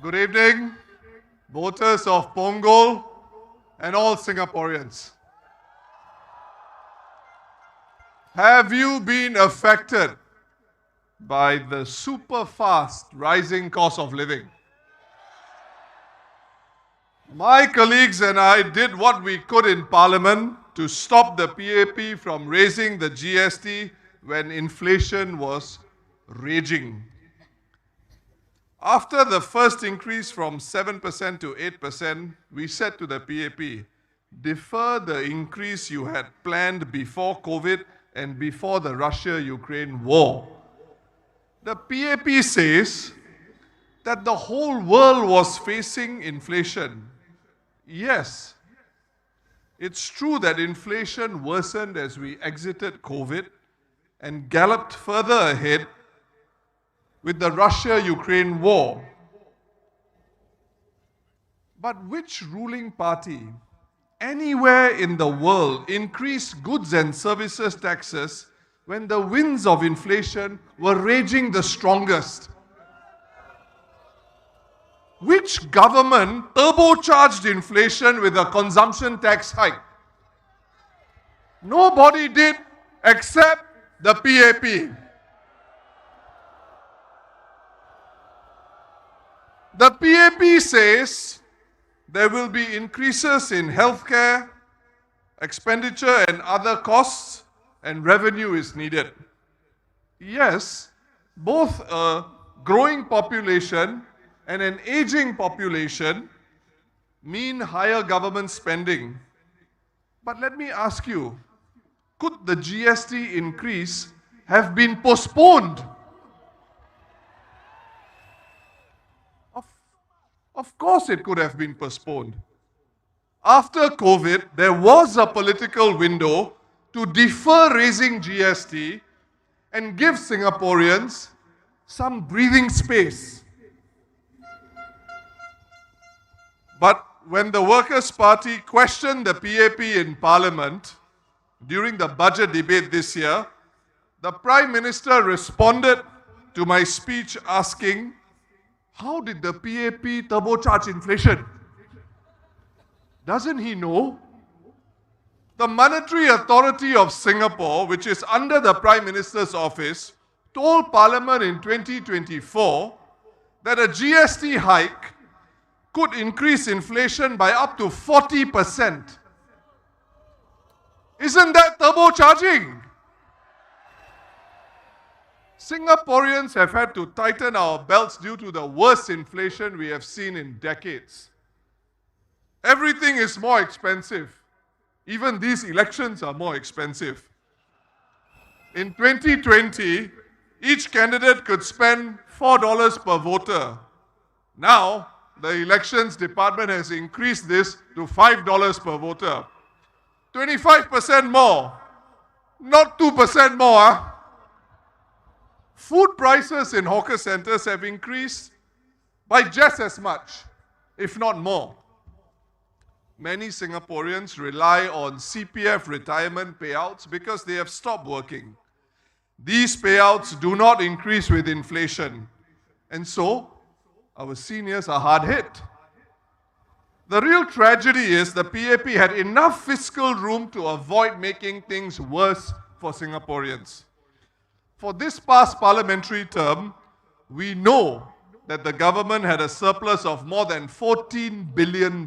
Good evening, voters of Punggol and all Singaporeans. Have you been affected by the super fast rising cost of living? My colleagues and I did what we could in Parliament to stop the PAP from raising the GST when inflation was raging. After the first increase from 7% to 8%, we said to the PAP, defer the increase you had planned before COVID and before the Russia-Ukraine war. The PAP says that the whole world was facing inflation. Yes, it's true that inflation worsened as we exited COVID and galloped further ahead with the Russia-Ukraine war. But which ruling party anywhere in the world increased goods and services taxes when the winds of inflation were raging the strongest? Which government turbocharged inflation with a consumption tax hike? Nobody did except the PAP. The PAP says there will be increases in healthcare, expenditure and other costs, and revenue is needed. Yes, both a growing population and an aging population mean higher government spending. But let me ask you, could the GST increase have been postponed? Of course it could have been postponed. After COVID, there was a political window to defer raising GST and give Singaporeans some breathing space. But when the Workers' Party questioned the PAP in Parliament during the budget debate this year, the Prime Minister responded to my speech asking, how did the PAP turbocharge inflation? Doesn't he know? The Monetary Authority of Singapore, which is under the Prime Minister's office, told Parliament in 2024 that a GST hike could increase inflation by up to 40%. Isn't that turbocharging? Singaporeans have had to tighten our belts due to the worst inflation we have seen in decades. Everything is more expensive. Even these elections are more expensive. In 2020, each candidate could spend $4 per voter. Now, the elections department has increased this to $5 per voter. 25% more, not 2% more. Huh? Food prices in hawker centers have increased by just as much, if not more. Many Singaporeans rely on CPF retirement payouts because they have stopped working. These payouts do not increase with inflation, and so our seniors are hard hit. The real tragedy is the PAP had enough fiscal room to avoid making things worse for Singaporeans. For this past parliamentary term, we know that the government had a surplus of more than $14 billion.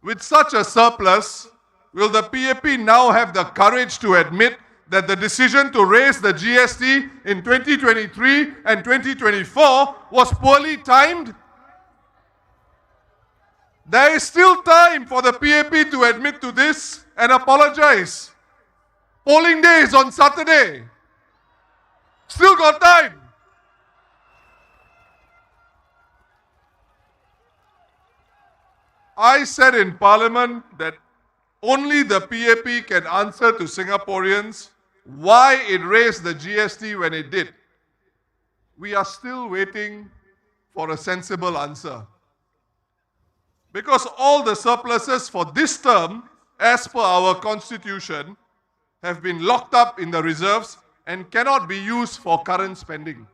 With such a surplus, will the PAP now have the courage to admit that the decision to raise the GST in 2023 and 2024 was poorly timed? There is still time for the PAP to admit to this and apologize. Polling day is on Saturday. Still got time. I said in Parliament that only the PAP can answer to Singaporeans why it raised the GST when it did. We are still waiting for a sensible answer. Because all the surpluses for this term, as per our constitution, have been locked up in the reserves and cannot be used for current spending.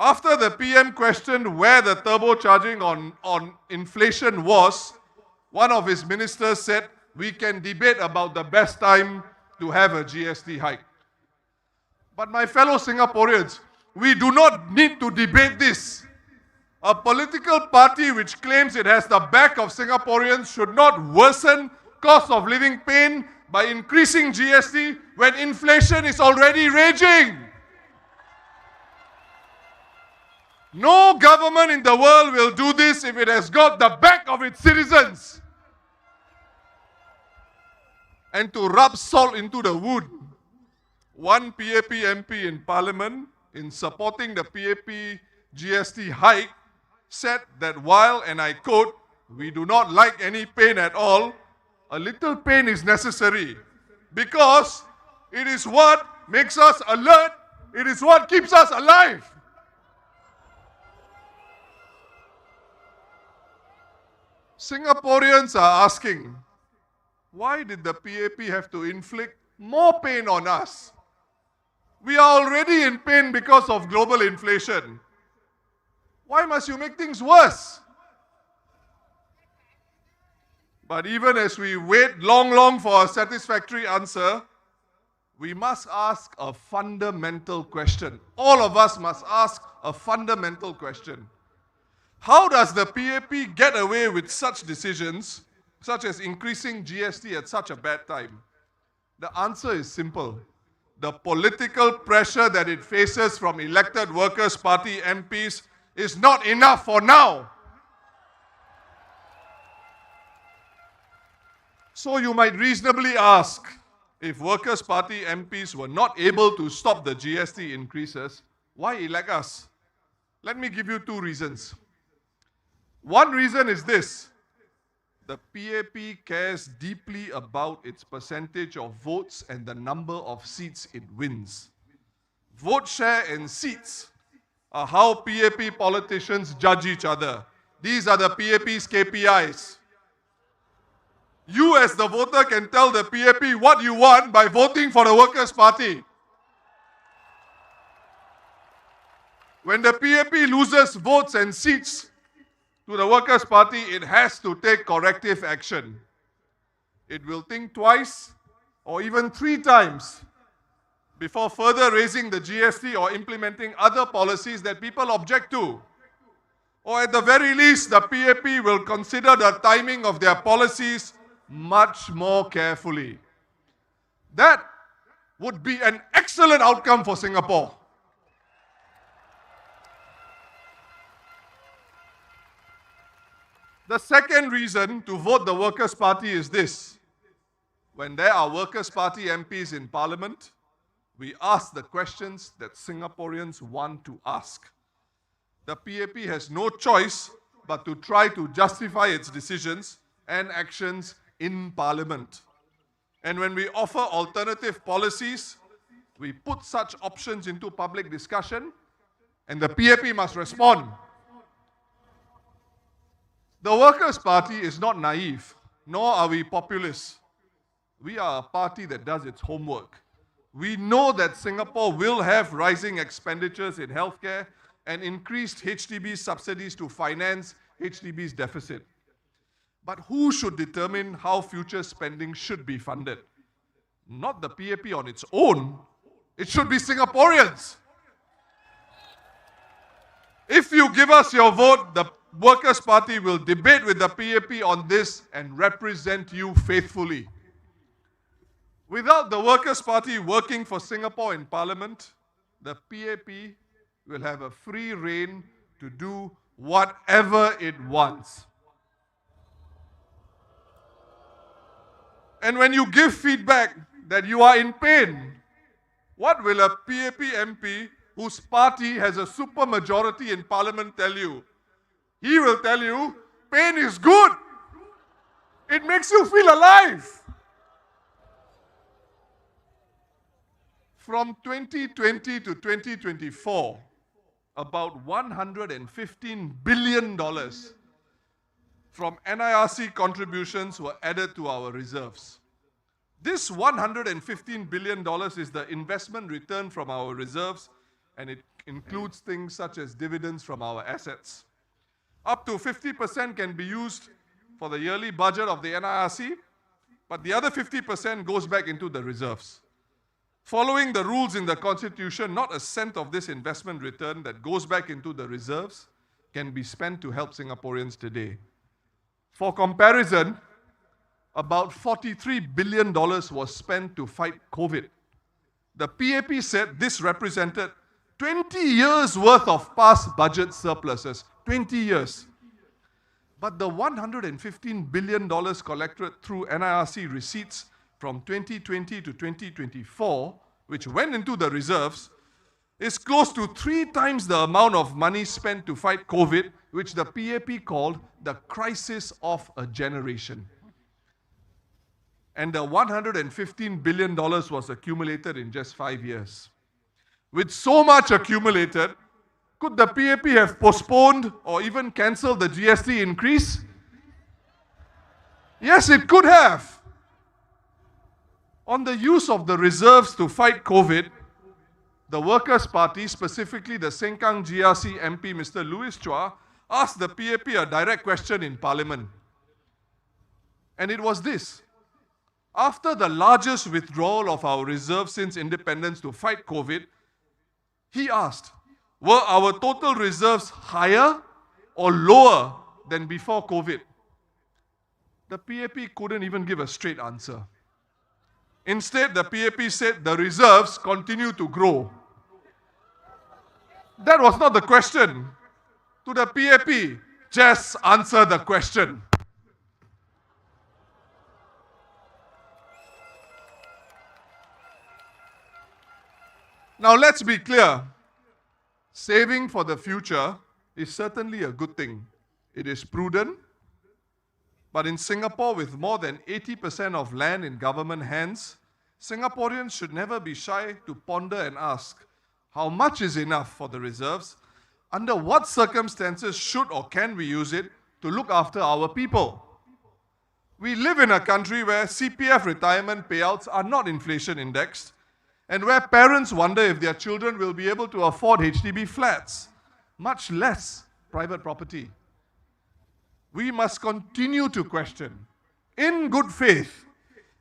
After the PM questioned where the turbocharging on inflation was, one of his ministers said, we can debate about the best time to have a GST hike. But my fellow Singaporeans, we do not need to debate this. A political party which claims it has the back of Singaporeans should not worsen cost of living pain by increasing GST when inflation is already raging. No government in the world will do this if it has got the back of its citizens. And to rub salt into the wound, one PAP MP in Parliament, in supporting the PAP GST hike, said that while, and I quote, we do not like any pain at all, a little pain is necessary because it is what makes us alert, it is what keeps us alive. Singaporeans are asking, why did the PAP have to inflict more pain on us? We are already in pain because of global inflation. Why must you make things worse? But even as we wait long for a satisfactory answer, we must ask a fundamental question. All of us must ask a fundamental question. How does the PAP get away with such decisions, such as increasing GST at such a bad time? The answer is simple. The political pressure that it faces from elected Workers' Party MPs is not enough for now. So you might reasonably ask, if Workers' Party MPs were not able to stop the GST increases, why elect us? Let me give you two reasons. One reason is this: the PAP cares deeply about its percentage of votes and the number of seats it wins. Vote share and seats are how PAP politicians judge each other. These are the PAP's KPIs. You as the voter can tell the PAP what you want by voting for the Workers' Party. When the PAP loses votes and seats to the Workers' Party, it has to take corrective action. It will think twice or even 3 times before further raising the GST or implementing other policies that people object to. Or at the very least, the PAP will consider the timing of their policies much more carefully. That would be an excellent outcome for Singapore. The second reason to vote the Workers' Party is this: when there are Workers' Party MPs in Parliament, we ask the questions that Singaporeans want to ask. The PAP has no choice but to try to justify its decisions and actions in Parliament. And when we offer alternative policies, we put such options into public discussion, and the PAP must respond. The Workers' Party is not naive, nor are we populist. We are a party that does its homework. We know that Singapore will have rising expenditures in healthcare and increased HDB subsidies to finance HDB's deficit. But who should determine how future spending should be funded? Not the PAP on its own. It should be Singaporeans. If you give us your vote, the Workers' Party will debate with the PAP on this and represent you faithfully. Without the Workers' Party working for Singapore in Parliament, the PAP will have a free rein to do whatever it wants. And when you give feedback that you are in pain, what will a PAP MP whose party has a super majority in Parliament tell you? He will tell you, pain is good. It makes you feel alive. From 2020 to 2024, about $115 billion from NIRC contributions were added to our reserves. This $115 billion is the investment return from our reserves, and it includes things such as dividends from our assets. Up to 50% can be used for the yearly budget of the NIRC, but the other 50% goes back into the reserves. Following the rules in the Constitution, not a cent of this investment return that goes back into the reserves can be spent to help Singaporeans today. For comparison, about $43 billion was spent to fight COVID. The PAP said this represented 20 years worth of past budget surpluses. 20 years. But the $115 billion collected through NIRC receipts from 2020 to 2024, which went into the reserves, is close to 3 times the amount of money spent to fight COVID, which the PAP called the crisis of a generation. And the $115 billion was accumulated in just 5 years. With so much accumulated, could the PAP have postponed or even cancelled the GST increase? Yes, it could have. On the use of the reserves to fight COVID, the Workers' Party, specifically the Sengkang GRC MP, Mr. Louis Chua, asked the PAP a direct question in Parliament. And it was this. After the largest withdrawal of our reserves since independence to fight COVID, he asked, were our total reserves higher or lower than before COVID? The PAP couldn't even give a straight answer. Instead, the PAP said the reserves continue to grow. That was not the question. To the PAP, just answer the question. Now let's be clear. Saving for the future is certainly a good thing. It is prudent. But in Singapore, with more than 80% of land in government hands, Singaporeans should never be shy to ponder and ask, how much is enough for the reserves? Under what circumstances should or can we use it to look after our people? We live in a country where CPF retirement payouts are not inflation indexed, and where parents wonder if their children will be able to afford HDB flats, much less private property. We must continue to question, in good faith,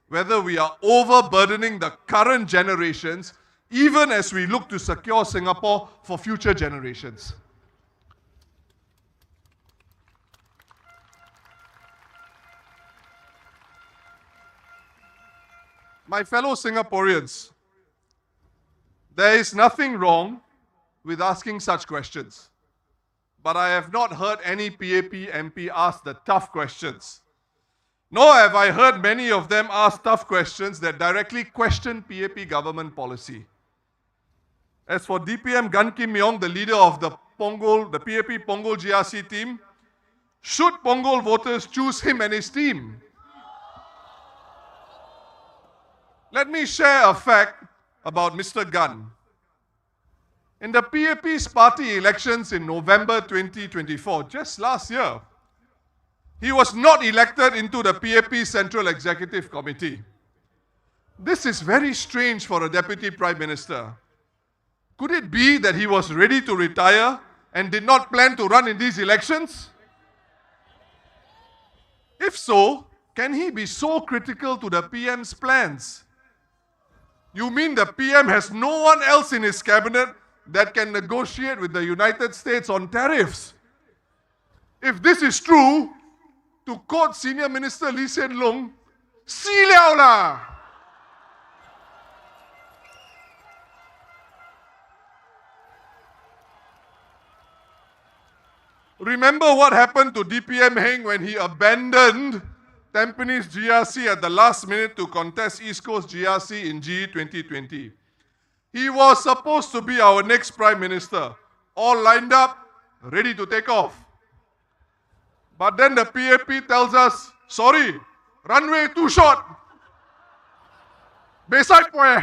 whether we are overburdening the current generations, even as we look to secure Singapore for future generations. My fellow Singaporeans, there is nothing wrong with asking such questions. But I have not heard any PAP MP ask the tough questions. Nor have I heard many of them ask tough questions that directly question PAP government policy. As for DPM Gan Kim Yong, the leader of the PAP Punggol GRC team, should Punggol voters choose him and his team? Let me share a fact about Mr. Gan. In the PAP's party elections in November 2024, just last year, he was not elected into the PAP Central Executive Committee. This is very strange for a Deputy Prime Minister. Could it be that he was ready to retire and did not plan to run in these elections? If so, can he be so critical to the PM's plans? You mean the PM has no one else in his cabinet that can negotiate with the United States on tariffs? If this is true, to quote Senior Minister Lee Hsien Loong, "Si liao la." Remember what happened to DPM Heng when he abandoned Tampines GRC at the last minute to contest East Coast GRC in GE 2020. He was supposed to be our next Prime Minister, all lined up, ready to take off. But then the PAP tells us, sorry, runway too short. Beside poe.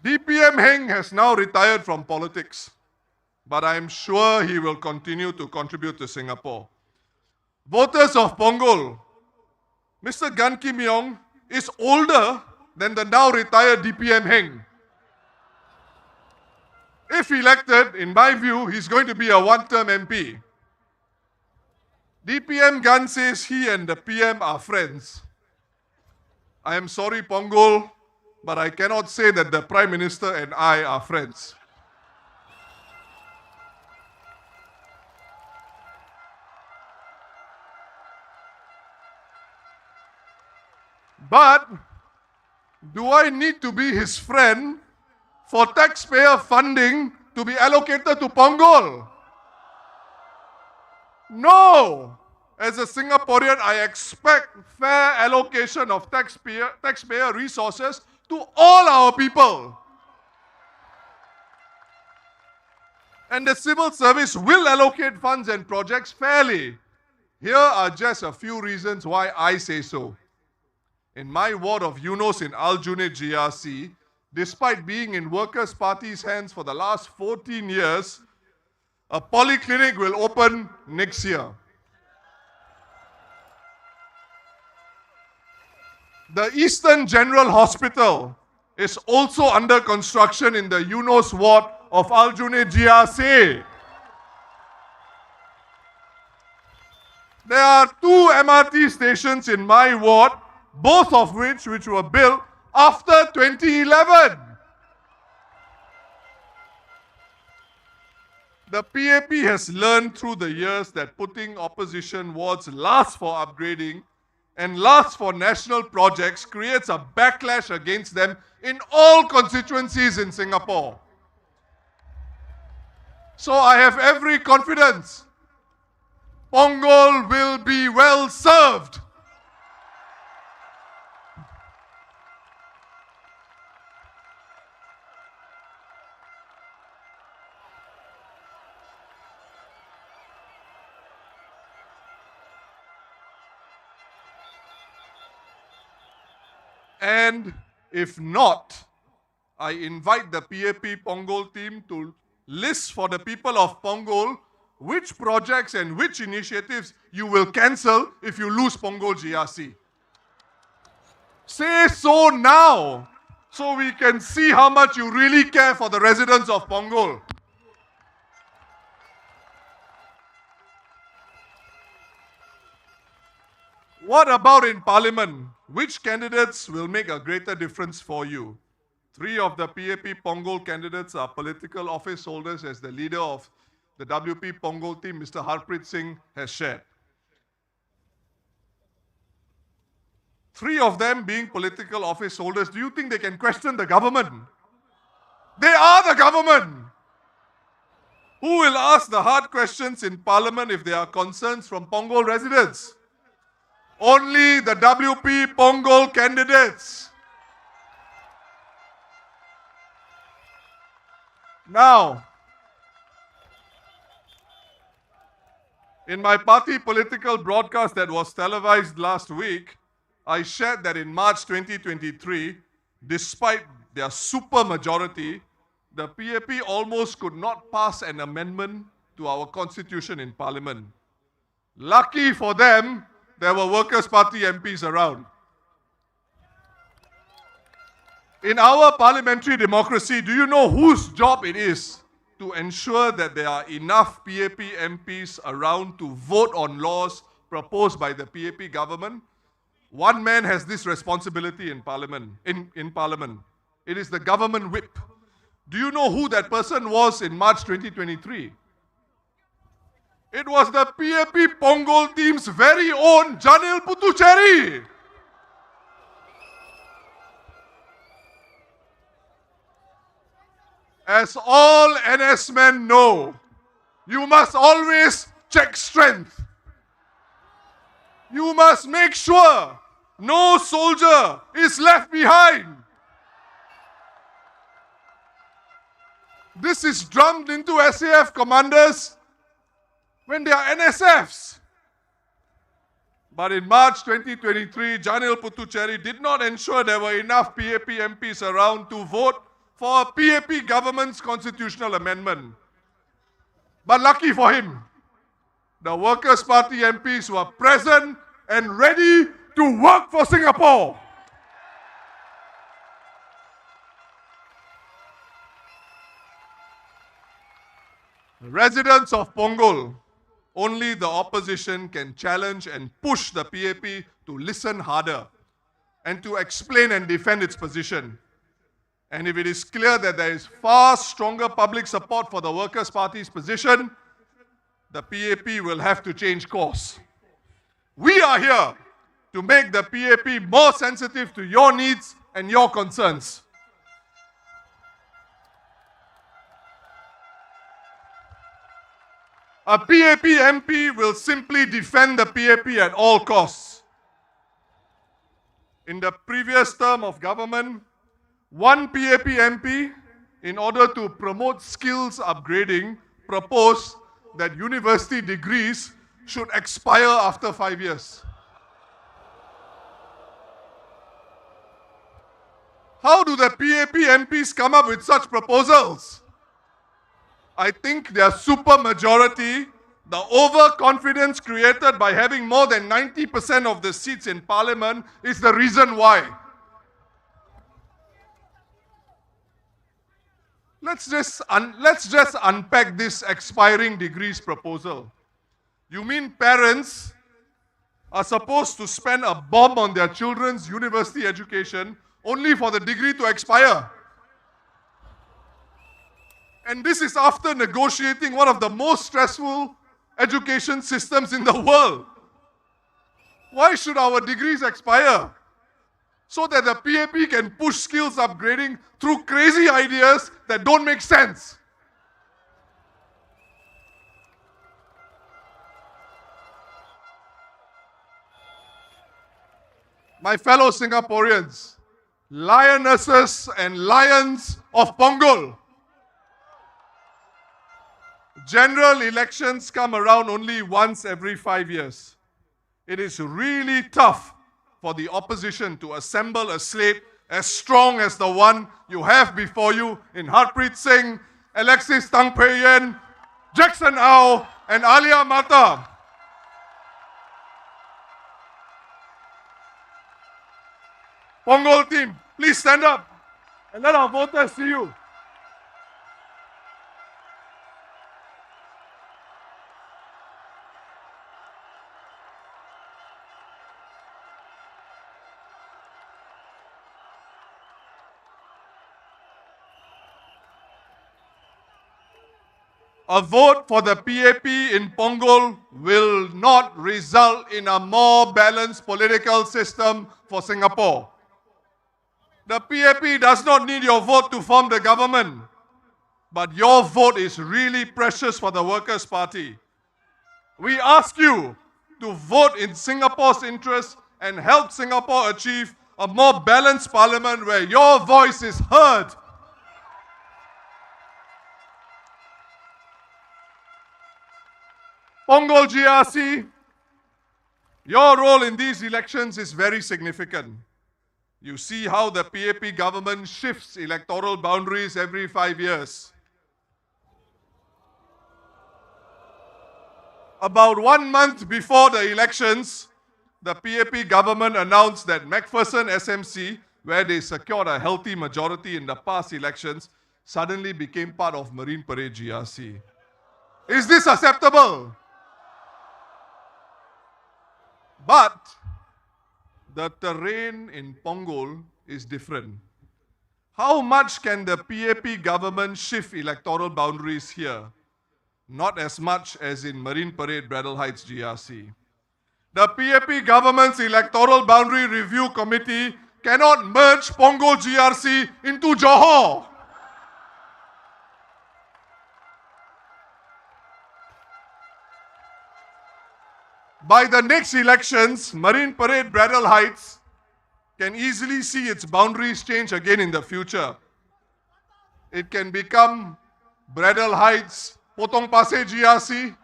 DPM Heng has now retired from politics, but I am sure he will continue to contribute to Singapore. Voters of Punggol, Mr. Gan Kim Yong is older than the now retired DPM Heng. If elected, in my view, he's going to be a one-term MP. DPM Gun says he and the PM are friends. I am sorry, Pongal, but I cannot say that the Prime Minister and I are friends. But do I need to be his friend for taxpayer funding to be allocated to Pongal? No! As a Singaporean, I expect fair allocation of taxpayer resources to all our people. And the civil service will allocate funds and projects fairly. Here are just a few reasons why I say so. In my ward of Eunos in Aljunied GRC, despite being in Workers' Party's hands for the last 14 years, a polyclinic will open next year. The Eastern General Hospital is also under construction in the Eunos ward of Aljunied GRC. There are 2 MRT stations in my ward, both of which were built after 2011. The PAP has learned through the years that putting opposition wards last for upgrading and last for national projects creates a backlash against them in all constituencies in Singapore. So I have every confidence Pongal will be well served. And if not, I invite the PAP Pongal team to list for the people of Pongal which projects and which initiatives you will cancel if you lose Pongal GRC. Say so now, so we can see how much you really care for the residents of Pongal. What about in Parliament? Which candidates will make a greater difference for you? 3 of the PAP Pongal candidates are political office holders, as the leader of the WP Pongal team, Mr. Singh, has shared. 3 of them being political office holders, do you think they can question the government? They are the government. Who will ask the hard questions in Parliament if there are concerns from Pongal residents? Only the WP Pongal candidates. Now, in my party political broadcast that was televised last week, I shared that in March 2023, despite their super majority, the PAP almost could not pass an amendment to our constitution in Parliament. Lucky for them, there were Workers' Party MPs around. In our parliamentary democracy, do you know whose job it is to ensure that there are enough PAP MPs around to vote on laws proposed by the PAP government? One man has this responsibility in Parliament. It is the government whip. Do you know who that person was in March 2023? It was the PAP Pongal team's very own Janil Puthucheary. As all NS men know, you must always check strength. You must make sure no soldier is left behind. This is drummed into SAF commanders when they are NSFs. But in March 2023, Janil Puthucheary did not ensure there were enough PAP MPs around to vote for a PAP government's constitutional amendment. But lucky for him, the Workers' Party MPs were present and ready to work for Singapore. Residents of Punggol, only the opposition can challenge and push the PAP to listen harder and to explain and defend its position. And if it is clear that there is far stronger public support for the Workers' Party's position, the PAP will have to change course. We are here to make the PAP more sensitive to your needs and your concerns. A PAP MP will simply defend the PAP at all costs. In the previous term of government, one PAP MP, in order to promote skills upgrading, proposed that university degrees should expire after 5 years. How do the PAP MPs come up with such proposals? I think their super majority, the overconfidence created by having more than 90% of the seats in parliament, is the reason why. Let's just unpack this expiring degrees proposal. You mean parents are supposed to spend a bomb on their children's university education only for the degree to expire? And this is after negotiating one of the most stressful education systems in the world. Why should our degrees expire? So that the PAP can push skills upgrading through crazy ideas that don't make sense. My fellow Singaporeans, lionesses and lions of Punggol, general elections come around only once every 5 years. It is really tough for the opposition to assemble a slate as strong as the one you have before you in Harpreet Singh, Alexis Tang Pei Yen, Jackson Au, and Alia Mata. Punggol team, please stand up and let our voters see you. A vote for the PAP in Punggol will not result in a more balanced political system for Singapore. The PAP does not need your vote to form the government, but your vote is really precious for the Workers' Party. We ask you to vote in Singapore's interest and help Singapore achieve a more balanced parliament where your voice is heard. Punggol GRC, your role in these elections is very significant. You see how the PAP government shifts electoral boundaries every 5 years. About 1 month before the elections, the PAP government announced that McPherson SMC, where they secured a healthy majority in the past elections, suddenly became part of Marine Parade GRC. Is this acceptable? But the terrain in Punggol is different. How much can the PAP government shift electoral boundaries here? Not as much as in Marine Parade Braddell Heights GRC. The PAP government's electoral boundary review committee cannot merge Punggol GRC into Johor. By the next elections, Marine Parade Braddell Heights can easily see its boundaries change again in the future. It can become Braddell Heights, Potong Pasir GRC,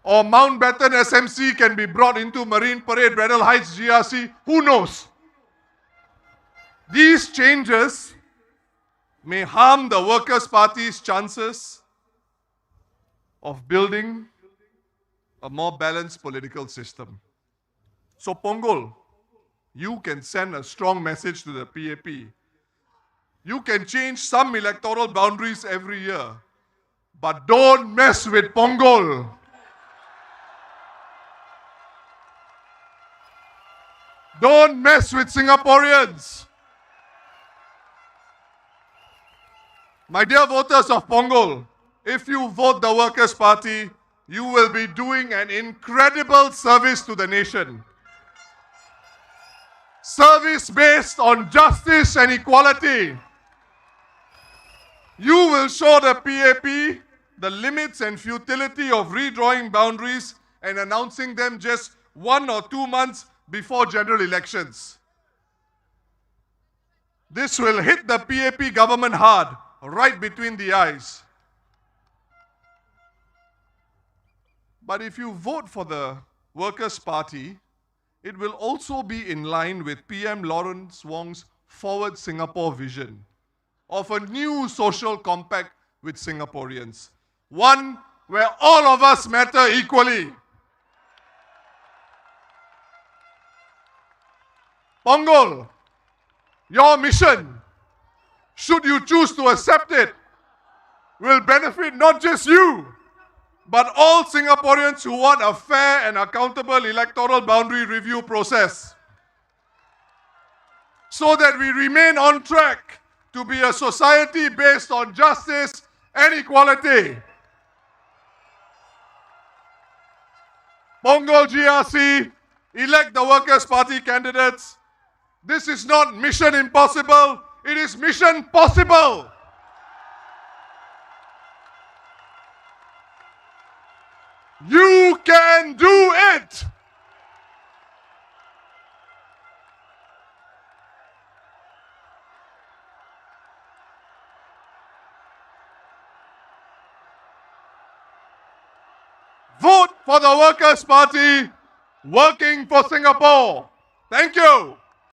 or Mountbatten SMC can be brought into Marine Parade Braddell Heights GRC. Who knows? These changes may harm the Workers' Party's chances of building a more balanced political system. So Punggol, you can send a strong message to the PAP. You can change some electoral boundaries every year, but don't mess with Pongal. Don't mess with Singaporeans. My dear voters of Pongal, if you vote the Workers' Party, you will be doing an incredible service to the nation. Service based on justice and equality. You will show the PAP the limits and futility of redrawing boundaries and announcing them just 1 or 2 months before general elections. This will hit the PAP government hard, right between the eyes. But if you vote for the Workers' Party, it will also be in line with PM Lawrence Wong's Forward Singapore vision of a new social compact with Singaporeans. One where all of us matter equally. Pongal, your mission, should you choose to accept it, will benefit not just you, but all Singaporeans who want a fair and accountable electoral boundary review process, so that we remain on track to be a society based on justice and equality. Pongal GRC, elect the Workers' Party candidates. This is not mission impossible, it is mission possible. You can do it! Vote for the Workers' Party, working for Singapore. Thank you.